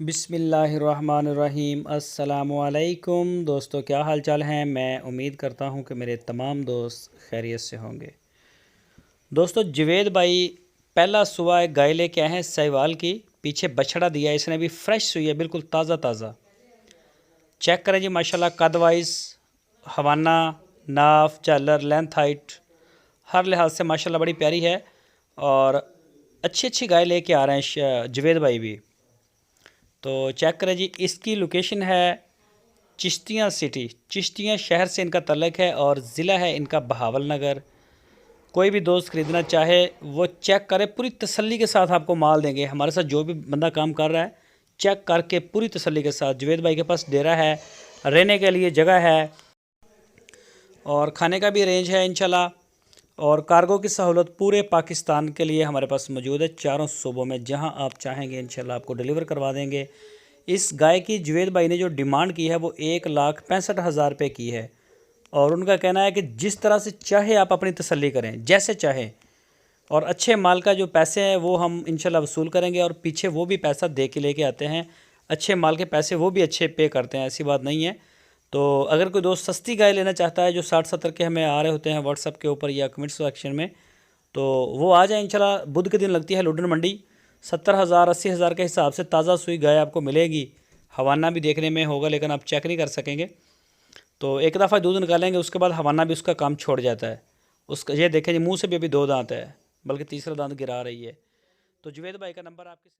बिस्मिल्लाहिर्रहमानिर्रहीम। अस्सलामुअलैकुम दोस्तों, क्या हाल चाल हैं। मैं उम्मीद करता हूं कि मेरे तमाम दोस्त खैरियत से होंगे। दोस्तों, जवेद भाई पहला सुबह एक गाय लेके आए हैं सहवाल की। पीछे बछड़ा दिया, इसने भी फ्रेश हुई है, बिल्कुल ताज़ा ताज़ा। चेक करें जी, माशाल्लाह कद वाइज, हवाना, नाफ, झालर, लेंथ, हाइट, हर लिहाज से माशाल्लाह बड़ी प्यारी है। और अच्छी अच्छी गाय लेके आ रहे हैं जवेद भाई भी। तो चेक करें जी, इसकी लोकेशन है चिश्तियाँ सिटी, चिश्तियाँ शहर से इनका तल्लक है और ज़िला है इनका बहावल नगर। कोई भी दोस्त ख़रीदना चाहे वो चेक करे, पूरी तसल्ली के साथ आपको माल देंगे। हमारे साथ जो भी बंदा काम कर रहा है चेक करके पूरी तसल्ली के साथ। जवेद भाई के पास डेरा है, रहने के लिए जगह है और खाने का भी अरेंज है इंशाल्लाह। और कार्गो की सहूलत पूरे पाकिस्तान के लिए हमारे पास मौजूद है। चारों सूबों में जहां आप चाहेंगे इंशाल्लाह आपको डिलीवर करवा देंगे। इस गाय की जवेद भाई ने जो डिमांड की है वो 1,65,000 रुपये की है। और उनका कहना है कि जिस तरह से चाहे आप अपनी तसल्ली करें, जैसे चाहें। और अच्छे माल का जो पैसे हैं वो हम इंशाल्लाह वसूल करेंगे और पीछे वो भी पैसा दे के लेके आते हैं। अच्छे माल के पैसे वो भी अच्छे पे करते हैं, ऐसी बात नहीं है। तो अगर कोई दोस्त सस्ती गाय लेना चाहता है, जो 60-70 के हमें आ रहे होते हैं व्हाट्सअप के ऊपर या कमेंट सेक्शन में, तो वो आ जाए इंशाल्लाह। बुध के दिन लगती है लुडन मंडी। 70,000 80,000 के हिसाब से ताज़ा सुई गाय आपको मिलेगी। हवाना भी देखने में होगा लेकिन आप चेक नहीं कर सकेंगे। तो एक दफ़ा दूध निकालेंगे उसके बाद हवाना भी उसका काम छोड़ जाता है। उसका ये देखें जी, मुँह से भी अभी 2 दांत है, बल्कि तीसरा दांत गिरा रही है। तो जवेद भाई का नंबर आपके